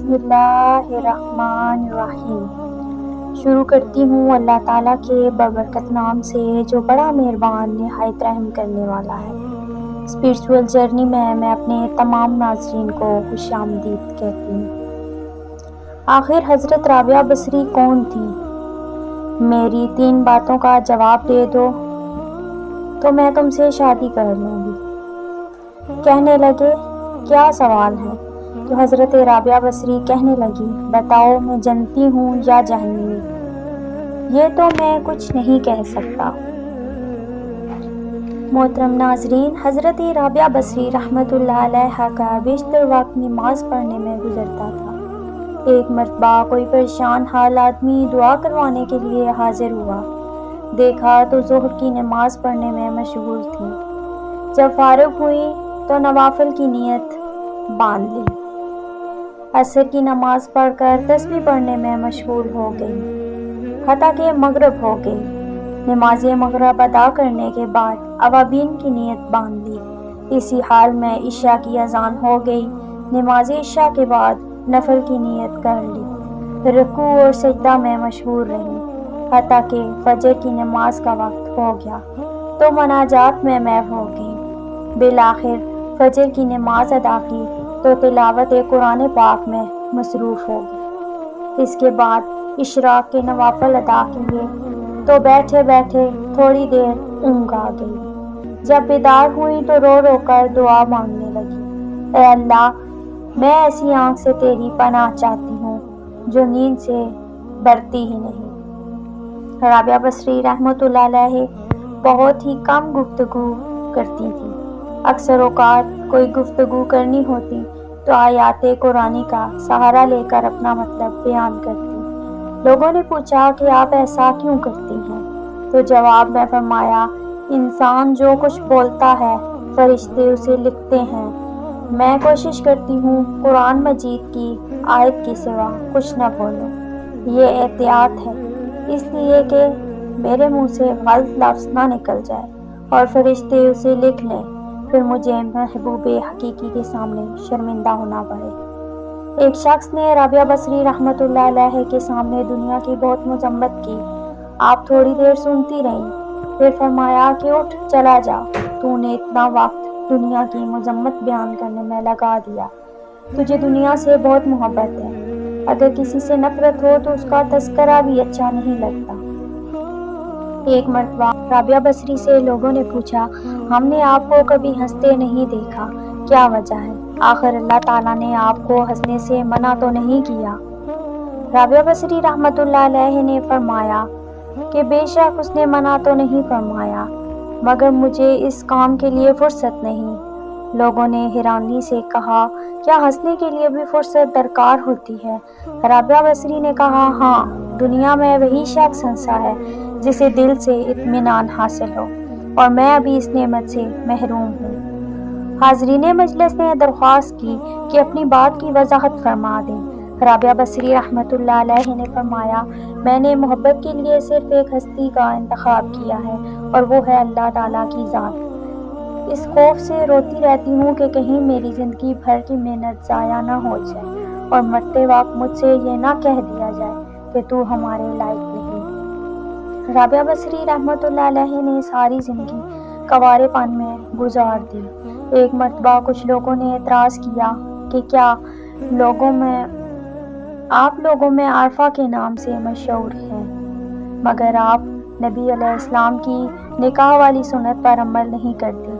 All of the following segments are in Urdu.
بسم اللہ الرحمن الرحیم۔ شروع کرتی ہوں اللہ تعالیٰ کے بابرکت نام سے جو بڑا مہربان نہایت رحم کرنے والا ہے۔ اسپرچول جرنی میں اپنے تمام ناظرین کو خوش آمدید کہتی ہوں۔ آخر حضرت رابعہ بصری کون تھی؟ میری 3 باتوں کا جواب دے دو تو میں تم سے شادی کر لوں گی۔ کہنے لگے کیا سوال ہے؟ تو حضرت رابعہ بصری کہنے لگی بتاؤ میں جنتی ہوں یا جہنمی؟ یہ تو میں کچھ نہیں کہہ سکتا۔ محترم ناظرین، حضرت رابعہ بصری رحمۃ اللہ علیہ کا بیشتر وقت نماز پڑھنے میں گزرتا تھا۔ ایک مرتبہ کوئی پریشان حال آدمی دعا کروانے کے لیے حاضر ہوا۔ دیکھا تو ظہر کی نماز پڑھنے میں مشغول تھی۔ جب فارغ ہوئی تو نوافل کی نیت باندھ لی۔ عصر کی نماز پڑھ کر تسبیح پڑھنے میں مشغول ہو گئی، حتیٰ کہ مغرب ہو گئی۔ نماز مغرب ادا کرنے کے بعد اوابین کی نیت باندھ لی۔ اسی حال میں عشاء کی اذان ہو گئی۔ نماز عشاء کے بعد نفل کی نیت کر لی۔ رکوع اور سجدہ میں مشغول رہی، حتیٰ کہ فجر کی نماز کا وقت ہو گیا تو مناجات میں محو ہو گئی۔ بالآخر فجر کی نماز ادا کی تو تلاوت قرآن پاک میں مصروف ہو گئی۔ اس کے بعد اشراق کے نوافل ادا کیے تو بیٹھے بیٹھے تھوڑی دیر اونگ آ گئی۔ جب بیدار ہوئی تو رو رو کر دعا مانگنے لگی، اے اللہ، میں ایسی آنکھ سے تیری پناہ چاہتی ہوں جو نیند سے برتی ہی نہیں۔ رابعہ بصری رحمۃ اللہ علیہ بہت ہی کم گفتگو کرتی تھی۔ اکثر اوقات کوئی گفتگو کرنی ہوتی تو آیات قرآنی کا سہارا لے کر اپنا مطلب بیان کرتی۔ لوگوں نے پوچھا کہ آپ ایسا کیوں کرتی ہیں؟ تو جواب میں فرمایا، انسان جو کچھ بولتا ہے فرشتے اسے لکھتے ہیں۔ میں کوشش کرتی ہوں قرآن مجید کی آیت کے سوا کچھ نہ بولوں۔ یہ احتیاط ہے اس لیے کہ میرے منہ سے غلط لفظ نہ نکل جائے اور فرشتے اسے لکھ لیں، پھر مجھے محبوب حقیقی کے سامنے شرمندہ ہونا پڑے۔ ایک شخص نے رابعہ بصری رحمۃ اللہ علیہ کے سامنے دنیا کی بہت مذمت کی۔ آپ تھوڑی دیر سنتی رہیں، پھر فرمایا کہ اٹھ چلا جا، تو نے اتنا وقت دنیا کی مذمت بیان کرنے میں لگا دیا۔ تجھے دنیا سے بہت محبت ہے، اگر کسی سے نفرت ہو تو اس کا تذکرہ بھی اچھا نہیں لگتا۔ ایک مرتبہ رابعہ بصری سے لوگوں نے پوچھا، ہم نے آپ کو کبھی ہنستے نہیں دیکھا، کیا وجہ ہے؟ آخر اللہ تعالیٰ نے آپ کو ہنسنے سے منع تو نہیں کیا؟ رابعہ بصری رحمۃ اللہ علیہ نے فرمایا کہ بے شک اس نے منع تو نہیں فرمایا، مگر مجھے اس کام کے لیے فرصت نہیں۔ لوگوں نے حیرانی سے کہا، کیا ہنسنے کے لیے بھی فرصت درکار ہوتی ہے؟ رابعہ بصری نے کہا، ہاں، دنیا میں وہی شخص ہنسا ہے جسے دل سے اطمینان حاصل ہو، اور میں ابھی اس نعمت سے محروم ہوں۔ حاضرین مجلس نے درخواست کی کہ اپنی بات کی وضاحت فرما دیں۔ رابعہ بصری رحمۃ اللہ علیہ نے فرمایا، میں نے محبت کے لیے صرف ایک ہستی کا انتخاب کیا ہے اور وہ ہے اللہ تعالیٰ کی ذات۔ اس خوف سے روتی رہتی ہوں کہ کہیں میری زندگی بھر کی محنت ضائع نہ ہو جائے اور مرتے وقت مجھ سے یہ نہ کہہ دیا جائے کہ تو ہمارے لائق نہیں۔ رابعہ بصری رحمۃ اللہ علیہ نے ساری زندگی کنوارے پن میں گزار دی۔ ایک مرتبہ کچھ لوگوں نے اعتراض کیا کہ کیا آپ لوگوں میں عارفہ کے نام سے مشہور ہیں، مگر آپ نبی علیہ السلام کی نکاح والی سنت پر عمل نہیں کرتے۔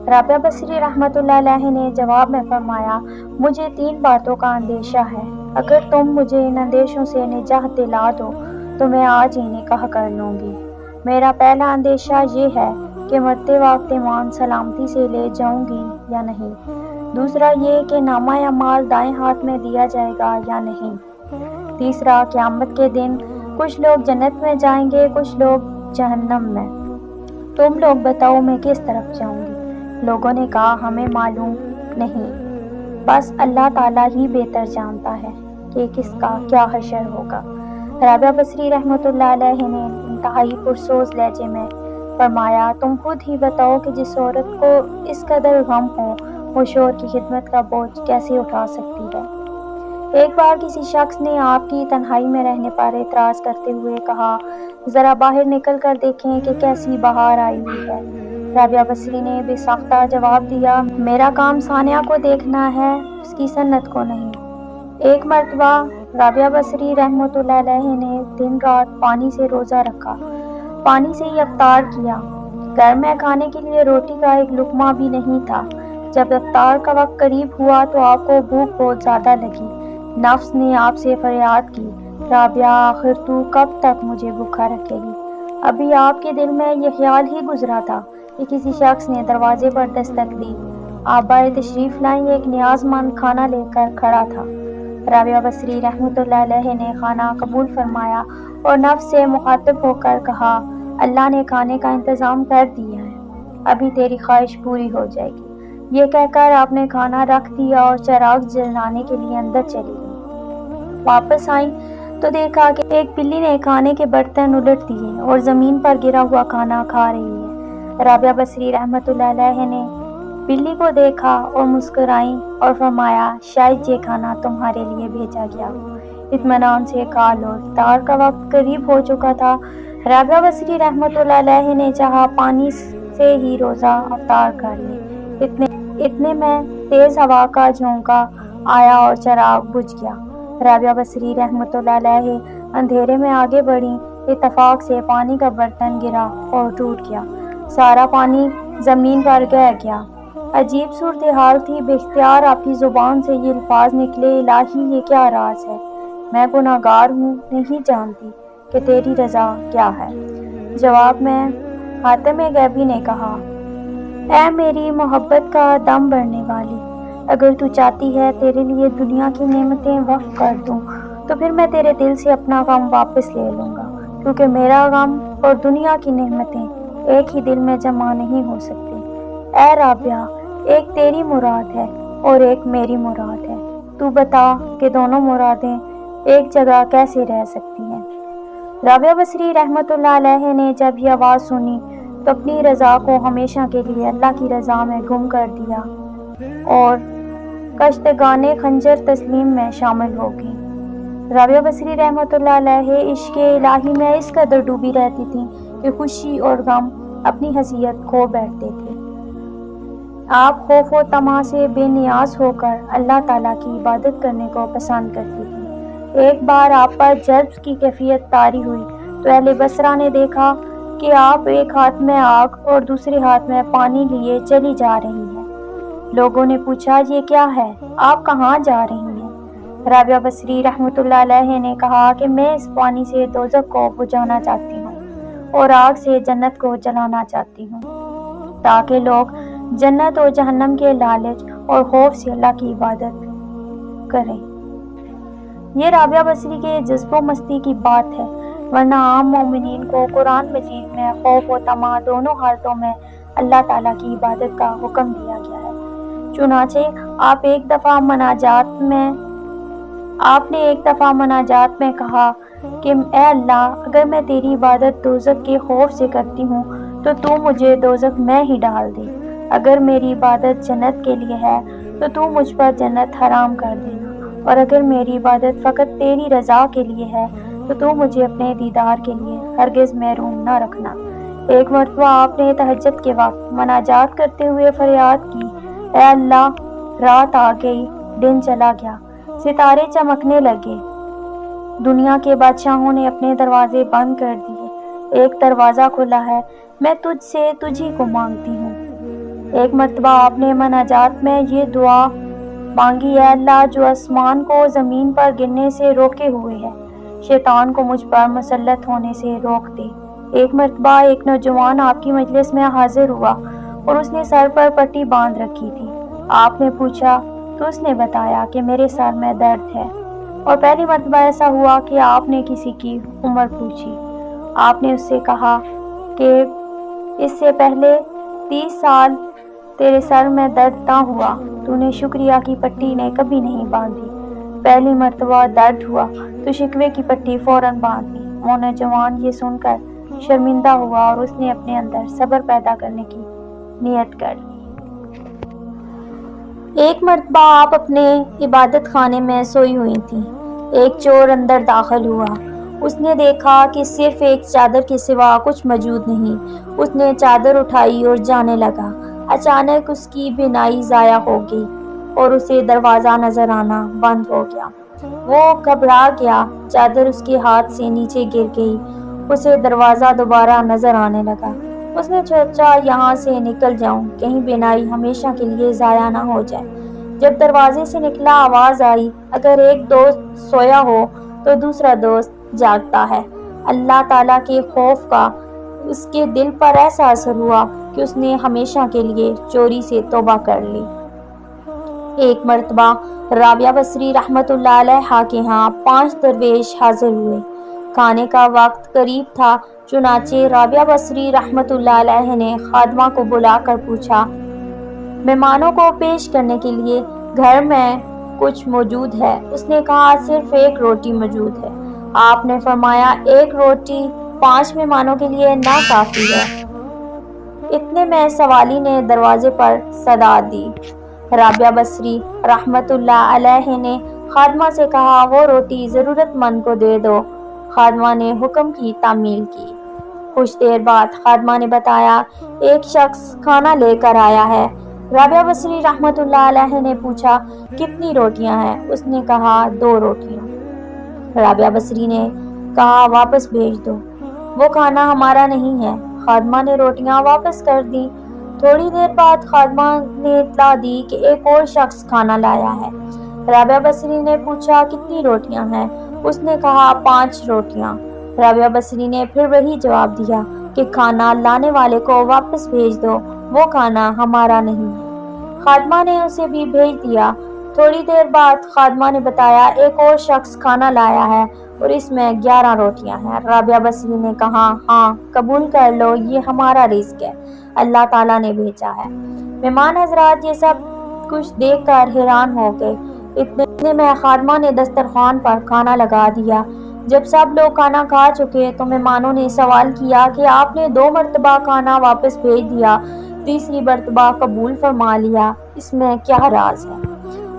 رابعہ بصری رحمۃ اللہ علیہ نے جواب میں فرمایا، مجھے 3 باتوں کا اندیشہ ہے، اگر تم مجھے ان اندیشوں سے نجات دلا دو تو میں آج ہی نکاح کر لوں گی۔ میرا پہلا اندیشہ یہ ہے کہ مرتے وقت ایمان سلامتی سے لے جاؤں گی یا نہیں۔ دوسرا یہ کہ نامہ اعمال دائیں ہاتھ میں دیا جائے گا یا نہیں۔ تیسرا، قیامت کے دن کچھ لوگ جنت میں جائیں گے، کچھ لوگ جہنم میں۔ تم لوگ بتاؤ میں کس طرف جاؤں گی؟ لوگوں نے کہا، ہمیں معلوم نہیں، بس اللہ تعالیٰ ہی بہتر جانتا ہے کہ کس کا کیا حشر ہوگا۔ رابعہ بصری رحمۃ اللہ علیہ نے انتہائی پرسوز لہجے میں فرمایا، تم خود ہی بتاؤ کہ جس عورت کو اس قدر غم ہو وہ شوہر کی خدمت کا بوجھ کیسے اٹھا سکتی ہے؟ ایک بار کسی شخص نے آپ کی تنہائی میں رہنے پر اعتراض کرتے ہوئے کہا، ذرا باہر نکل کر دیکھیں کہ کیسی بہار آئی ہوئی ہے۔ رابعہ بصری نے بے ساختہ جواب دیا، میرا کام ثانیہ کو دیکھنا ہے، اس کی سنت کو نہیں۔ ایک مرتبہ رابعہ بصری رحمۃ اللہ علیہ نے دن رات پانی سے روزہ رکھا، پانی سے ہی افطار کیا۔ گھر میں کھانے کے لیے روٹی کا ایک لقمہ بھی نہیں تھا۔ جب افطار کا وقت قریب ہوا تو آپ کو بھوک بہت زیادہ لگی۔ نفس نے آپ سے فریاد کی، رابعہ آخر تو کب تک مجھے بھوکا رکھے گی؟ ابھی آپ کے دل میں یہ خیال ہی گزرا تھا کہ کسی شخص نے دروازے پر دستک دی۔ آپ باہر تشریف لائیں، ایک نیاز مند کھانا لے کر کھڑا تھا۔ رابعہ بصری رحمۃ اللہ علیہ نے کھانا قبول فرمایا اور نفس سے مخاطب ہو کر کہا، اللہ نے کھانے کا انتظام کر دیا ہے، ابھی تیری خواہش پوری ہو جائے گی۔ یہ کہہ کر آپ نے کھانا رکھ دیا اور چراغ جلانے کے لیے اندر چلی گئی۔ واپس آئیں تو دیکھا کہ ایک بلی نے کھانے کے برتن الٹ دیے اور زمین پر گرا ہوا کھانا کھا رہی ہے۔ رابعہ بصری رحمۃ اللہ علیہ نے بلی کو دیکھا اور مسکرائیں اور فرمایا، شاید یہ کھانا تمہارے لیے بھیجا گیا ہو، اطمینان سے کھا لو۔ افطار کا وقت قریب ہو چکا تھا۔ رابعہ بصری رحمۃ اللہ علیہ نے چاہا پانی سے ہی روزہ افطار کر لے، اتنے میں تیز ہوا کا جھونکا آیا اور چراغ بجھ گیا۔ رابعہ بصری رحمۃ اللہ علیہ اندھیرے میں آگے بڑھیں، اتفاق سے پانی کا برتن گرا اور ٹوٹ گیا، سارا پانی زمین پر بہہ گیا۔ عجیب صورتحال تھی، بے اختیار آپ کی زبان سے یہ الفاظ نکلے، الہی یہ کیا راز ہے، میں گناہ گار ہوں، نہیں جانتی کہ تیری رضا کیا ہے۔ جواب میں حاتم غیبی نے کہا، اے میری محبت کا دم بھرنے والی، اگر تو چاہتی ہے تیرے لیے دنیا کی نعمتیں وقف کر دوں تو پھر میں تیرے دل سے اپنا غم واپس لے لوں گا، کیونکہ میرا غم اور دنیا کی نعمتیں ایک ہی دل میں جمع نہیں ہو سکتے۔ اے رابعہ، ایک تیری مراد ہے اور ایک میری مراد ہے، تو بتا کہ دونوں مرادیں ایک جگہ کیسے رہ سکتی ہیں؟ رابعہ بصری رحمۃ اللہ علیہ نے جب یہ آواز سنی تو اپنی رضا کو ہمیشہ کے لیے اللہ کی رضا میں گم کر دیا اور کشتگان خنجر تسلیم میں شامل ہو گئی۔ رابعہ بصری رحمۃ اللہ علیہ عشق الہی میں اس قدر ڈوبی رہتی تھیں کہ خوشی اور غم اپنی حیثیت کھو بیٹھتے تھے۔ آپ خوف و طمع سے بے نیاز ہو کر اللہ تعالیٰ کی عبادت کرنے کو پسند کرتی تھیں۔ ایک بار آپ پر جذب کی کیفیت طاری ہوئی تو اہل بصرہ نے دیکھا کہ آپ ایک ہاتھ میں آگ اور دوسرے ہاتھ میں پانی لیے چلی جا رہی ہیں۔ لوگوں نے پوچھا، یہ کیا ہے، آپ کہاں جا رہی ہیں؟ رابعہ بصری رحمۃ اللہ علیہ نے کہا کہ میں اس پانی سے دوزخ کو بجھانا چاہتی ہوں اور آگ سے جنت کو جلانا چاہتی ہوں، تاکہ لوگ جنت اور جہنم کے لالچ اور خوف سے اللہ کی عبادت کریں۔ یہ رابعہ بصری کے جذب و مستی کی بات ہے، ورنہ عام مومنین کو قرآن مجید میں خوف و طمع دونوں حالتوں میں اللہ تعالیٰ کی عبادت کا حکم دیا گیا ہے۔ چنانچہ آپ نے ایک دفعہ مناجات میں کہا کہ اے اللہ، اگر میں تیری عبادت دوزخ کے خوف سے کرتی ہوں تو مجھے دوزخ میں ہی ڈال دے، اگر میری عبادت جنت کے لیے ہے تو مجھ پر جنت حرام کر دینا، اور اگر میری عبادت فقط تیری رضا کے لیے ہے تو مجھے اپنے دیدار کے لیے ہرگز محروم نہ رکھنا۔ ایک مرتبہ آپ نے تہجد کے وقت مناجات کرتے ہوئے فریاد کی، اے اللہ، رات آ گئی، دن چلا گیا، ستارے چمکنے لگے، دنیا کے بادشاہوں نے اپنے دروازے بند کر دیے، ایک دروازہ کھلا ہے، میں تجھ سے تجھی کو مانگتی ہوں۔ ایک مرتبہ آپ نے مناجات میں یہ دعا مانگی، اے اللہ، جو آسمان کو زمین پر گرنے سے روکے ہوئے ہے، شیطان کو مجھ پر مسلط ہونے سے روک دے۔ ایک مرتبہ ایک نوجوان آپ کی مجلس میں حاضر ہوا اور اس نے سر پر پٹی باندھ رکھی تھی۔ آپ نے پوچھا تو اس نے بتایا کہ میرے سر میں درد ہے، اور پہلی مرتبہ ایسا ہوا کہ آپ نے کسی کی عمر پوچھی۔ آپ نے اس سے کہا کہ اس سے پہلے 30 سال تیرے سر میں درد نہ ہوا، تو نے شکریہ کی پٹی نے کبھی نہیں باندھی، پہلی مرتبہ درد ہوا تو شکوے کی پٹی فوراً باندھ لی۔ وہ نوجوان یہ سن کر شرمندہ ہوا اور اس نے اپنے اندر صبر پیدا کرنے کی نیت کر لی۔ ایک مرتبہ آپ اپنے عبادت خانے میں سوئی ہوئی تھیں۔ ایک چور اندر داخل ہوا۔ اس نے دیکھا کہ صرف ایک چادر کے سوا کچھ موجود نہیں۔ اس نے چادر اٹھائی اور جانے لگا۔ اچانک اس کی بینائی ضائع ہو گئی اور اسے دروازہ نظر آنا بند ہو گیا۔ وہ گھبرا گیا، چادر اس کے ہاتھ سے نیچے گر گئی۔ اسے دروازہ دوبارہ نظر آنے لگا۔ اس نے سوچا یہاں سے نکل جاؤں، کہیں بینائی ہمیشہ کے لیے ضائع نہ ہو جائے۔ جب دروازے سے نکلا آواز آئی، اگر ایک دوست سویا ہو تو دوسرا دوست جاگتا ہے۔ اللہ تعالیٰ کے خوف کا اس کے دل پر ایسا اثر ہوا کہ اس نے ہمیشہ کے لیے چوری سے توبہ کر لی۔ ایک مرتبہ رابعہ بصری رحمۃ اللہ علیہا کے ہاں 5 درویش حاضر ہوئے۔ کھانے کا وقت قریب تھا، چنانچہ رابعہ بصری رحمۃ اللہ علیہ نے خادمہ کو بلا کر پوچھا، مہمانوں کو پیش کرنے کے لیے گھر میں کچھ موجود ہے؟ اس نے کہا صرف ایک روٹی موجود ہے۔ آپ نے فرمایا ایک روٹی 5 مہمانوں کے لیے ناکافی ہے۔ اتنے میں سوالی نے دروازے پر صدا دی۔ رابعہ بصری رحمۃ اللہ علیہ نے خادمہ سے کہا وہ روٹی ضرورت مند کو دے دو۔ خادمہ نے حکم کی تعمیل کی۔ کچھ دیر بعد خادمہ نے بتایا ایک شخص کھانا لے کر آیا ہے۔ رابعہ بصری رحمۃ اللہ علیہ نے پوچھا کتنی روٹیاں ہیں؟ اس نے کہا 2 روٹیاں۔ رابعہ بصری نے کہا واپس بھیج دو، وہ کھانا ہمارا نہیں ہے۔ خادمہ نے روٹیاں واپس کر دیں۔ تھوڑی دیر بعد خادمہ نے اطلاع دی کہ ایک اور شخص کھانا لایا ہے۔ رابعہ بصری نے پوچھا کتنی روٹیاں ہیں؟ اس نے کہا 5 روٹیاں۔ رابعہ بصری نے پھر وہی جواب دیا کہ کھانا لانے والے کو واپس بھیج دو، وہ کھانا ہمارا نہیں ہے۔ خادمہ نے اسے بھی بھیج دیا۔ تھوڑی دیر بعد خادمہ نے بتایا ایک اور شخص کھانا لایا ہے اور اس میں 11 روٹیاں ہیں۔ رابعہ بصری نے کہا ہاں قبول کر لو، یہ ہمارا رزق ہے، اللہ تعالیٰ نے بھیجا ہے۔ مہمان حضرات یہ سب کچھ دیکھ کر حیران ہو گئے۔ اتنے میں خادمہ نے دسترخوان پر کھانا لگا دیا۔ جب سب لوگ کھانا کھا چکے تو مہمانوں نے سوال کیا کہ آپ نے 2 مرتبہ کھانا واپس بھیج دیا، تیسری مرتبہ قبول فرما لیا، اس میں کیا راز ہے؟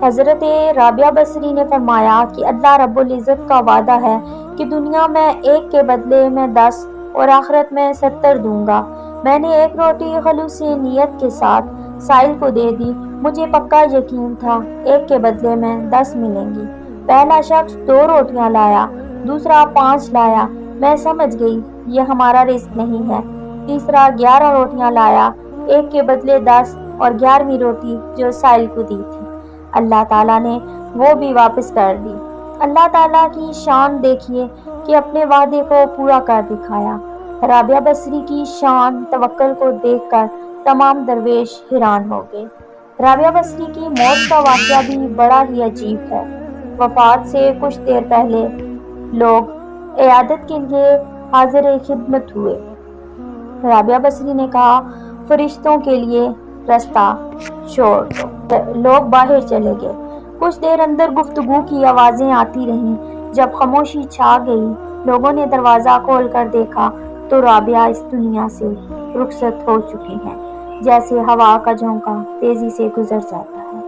حضرت رابعہ بصری نے فرمایا کہ اللہ رب العزت کا وعدہ ہے کہ دنیا میں 1 کے بدلے میں 10 اور آخرت میں 70 دوں گا۔ میں نے 1 روٹی خلوص نیت کے ساتھ سائل کو دے دی، مجھے پکا یقین تھا 1 کے بدلے میں 10 ملیں گی۔ پہلا شخص 2 روٹیاں لایا، دوسرا 5 لایا، میں سمجھ گئی یہ ہمارا رزق نہیں ہے۔ تیسرا 11 روٹیاں لایا، 1 کے بدلے 10 اور 11ویں روٹی جو سائل کو دی تھی، اللہ تعالیٰ نے وہ بھی واپس کر دی۔ اللہ تعالیٰ کی شان دیکھیے کہ اپنے وعدے کو پورا کر دکھایا۔ رابعہ بصری کی شان توکل کو دیکھ کر تمام درویش حیران ہو گئے۔ رابعہ بصری کی موت کا واقعہ بھی بڑا ہی عجیب ہے۔ وفات سے کچھ دیر پہلے لوگ عیادت کے لیے حاضر خدمت ہوئے۔ رابعہ بصری نے کہا فرشتوں کے لیے رستہ چھوڑ دو۔ لوگ باہر چلے گئے۔ کچھ دیر اندر گفتگو کی آوازیں آتی رہیں۔ جب خاموشی چھا گئی، لوگوں نے دروازہ کھول کر دیکھا تو رابعہ اس دنیا سے رخصت ہو چکی ہیں، جیسے ہوا کا جھونکا تیزی سے گزر جاتا ہے۔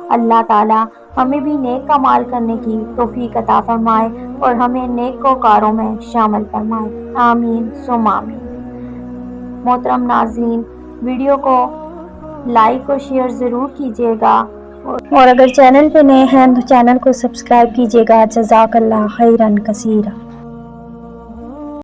اللہ تعالیٰ ہمیں بھی نیک اعمال کرنے کی توفیق عطا فرمائے اور ہمیں نیکوکاروں میں شامل فرمائے، آمین ثم آمین۔ محترم ناظرین، ویڈیو کو لائک اور شیئر ضرور کیجیے گا، اور اگر چینل پہ نئے ہیں تو چینل کو سبسکرائب کیجیے گا۔ جزاک اللہ خیرا کثیرا۔